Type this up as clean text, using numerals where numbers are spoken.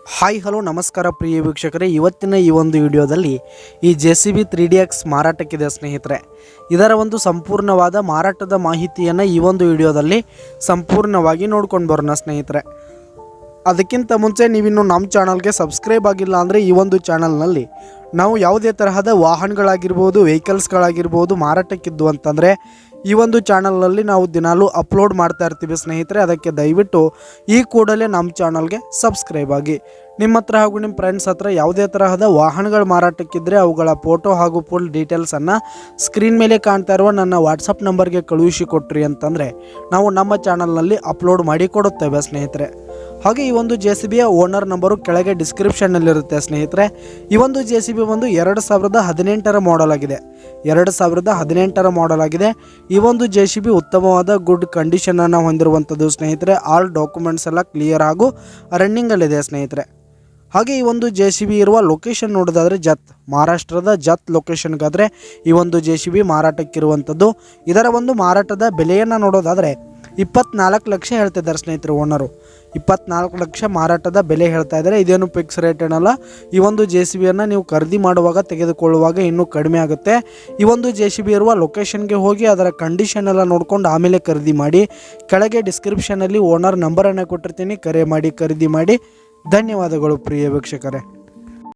Hi hello ನಮಸ್ಕಾರ ಪ್ರಿಯ ವೀಕ್ಷಕರೇ, ಇವತ್ತಿನ ಈ ಒಂದು ವಿಡಿಯೋದಲ್ಲಿ ಈ JCB 3DX ಮಾರಾಟಕ್ಕಿದೆ ಸ್ನೇಹಿತರೆ. ಇದರ ಒಂದು ಸಂಪೂರ್ಣವಾದ ಮಾರಾಟದ ಮಾಹಿತಿಯನ್ನು ಈ ಒಂದು ವಿಡಿಯೋದಲ್ಲಿ ಸಂಪೂರ್ಣವಾಗಿ ನೋಡ್ಕೊಂಡು ಬರೋಣ ಸ್ನೇಹಿತರೆ. ಅದಕ್ಕಿಂತ ಮುಂಚೆ ನೀವಿನ್ನು ನಮ್ಮ ಚಾನಲ್ಗೆ ಸಬ್ಸ್ಕ್ರೈಬ್ ಆಗಿಲ್ಲ ಅಂದರೆ ಈ ಒಂದು ಚಾನಲ್ನಲ್ಲಿ ನಾವು ಯಾವುದೇ ತರಹದ ವಾಹನಗಳಾಗಿರ್ಬೋದು, ವೆಹಿಕಲ್ಸ್ಗಳಾಗಿರ್ಬೋದು ಮಾರಾಟಕ್ಕಿದ್ದು ಅಂತಂದರೆ ಈ ಒಂದು ಚಾನಲ್ನಲ್ಲಿ ನಾವು ದಿನಾಲೂ ಅಪ್ಲೋಡ್ ಮಾಡ್ತಾ ಇರ್ತೀವಿ ಸ್ನೇಹಿತರೆ. ಅದಕ್ಕೆ ದಯವಿಟ್ಟು ಈ ಕೂಡಲೇ ನಮ್ಮ ಚಾನಲ್ಗೆ ಸಬ್ಸ್ಕ್ರೈಬ್ ಆಗಿ. ನಿಮ್ಮ ಹತ್ರ ಹಾಗೂ ನಿಮ್ಮ ಫ್ರೆಂಡ್ಸ್ ಹತ್ರ ಯಾವುದೇ ತರಹದ ವಾಹನಗಳು ಮಾರಾಟಕ್ಕಿದ್ದರೆ ಅವುಗಳ ಫೋಟೋ ಹಾಗೂ ಫುಲ್ ಡೀಟೇಲ್ಸನ್ನು ಸ್ಕ್ರೀನ್ ಮೇಲೆ ಕಾಣ್ತಾ ಇರುವ ನನ್ನ ವಾಟ್ಸಪ್ ನಂಬರ್ಗೆ ಕಳುಹಿಸಿ ಕೊಟ್ರಿ ಅಂತಂದರೆ ನಾವು ನಮ್ಮ ಚಾನಲ್ನಲ್ಲಿ ಅಪ್ಲೋಡ್ ಮಾಡಿ ಕೊಡುತ್ತೇವೆ ಸ್ನೇಹಿತರೆ. ಹಾಗೆ ಈ ಒಂದು JCBಯ ಓನರ್ ನಂಬರು ಕೆಳಗೆ ಡಿಸ್ಕ್ರಿಪ್ಷನ್ನಲ್ಲಿರುತ್ತೆ ಸ್ನೇಹಿತರೆ. ಈ ಒಂದು JCB ಒಂದು 2018ರ ಮಾಡೆಲ್ ಆಗಿದೆ. 2018ರ ಮಾಡೆಲ್ ಆಗಿದೆ. ಈ ಒಂದು JCB ಉತ್ತಮವಾದ ಗುಡ್ ಕಂಡೀಷನನ್ನು ಹೊಂದಿರುವಂಥದ್ದು ಸ್ನೇಹಿತರೆ. ಆಲ್ ಡಾಕ್ಯುಮೆಂಟ್ಸ್ ಎಲ್ಲ ಕ್ಲಿಯರ್ ಹಾಗೂ ರನ್ನಿಂಗಲ್ಲಿದೆ ಸ್ನೇಹಿತರೆ. ಹಾಗೆ ಈ ಒಂದು JCB ಇರುವ ಲೊಕೇಶನ್ ನೋಡೋದಾದರೆ ಮಹಾರಾಷ್ಟ್ರದ ಜತ್ ಲೊಕೇಶನ್ಗಾದರೆ ಈ ಒಂದು JCB ಮಾರಾಟಕ್ಕಿರುವಂಥದ್ದು. ಇದರ ಒಂದು ಮಾರಾಟದ ಬೆಲೆಯನ್ನು ನೋಡೋದಾದರೆ 24 ಲಕ್ಷ ಹೇಳ್ತಿದ್ದಾರೆ ಸ್ನೇಹಿತರು ಓನರು. 24 ಲಕ್ಷ ಮಾರಾಟದ ಬೆಲೆ ಹೇಳ್ತಾ ಇದ್ದಾರೆ. ಇದೇನು ಫಿಕ್ಸ್ ರೇಟ್ ಏನಲ್ಲ. ಈ ಒಂದು JCBಯನ್ನು ನೀವು ಖರೀದಿ ಮಾಡುವಾಗ ತೆಗೆದುಕೊಳ್ಳುವಾಗ ಇನ್ನೂ ಕಡಿಮೆ ಆಗುತ್ತೆ. ಈ ಒಂದು JCB ಇರುವ ಲೊಕೇಶನ್ಗೆ ಹೋಗಿ ಅದರ ಕಂಡೀಷನ್ ಎಲ್ಲ ನೋಡ್ಕೊಂಡು ಆಮೇಲೆ ಖರೀದಿ ಮಾಡಿ. ಕೆಳಗೆ ಡಿಸ್ಕ್ರಿಪ್ಷನಲ್ಲಿ ಓನರ್ ನಂಬರನ್ನು ಕೊಟ್ಟಿರ್ತೀನಿ, ಕರೆ ಮಾಡಿ ಖರೀದಿ ಮಾಡಿ. ಧನ್ಯವಾದಗಳು ಪ್ರಿಯ ವೀಕ್ಷಕರೇ.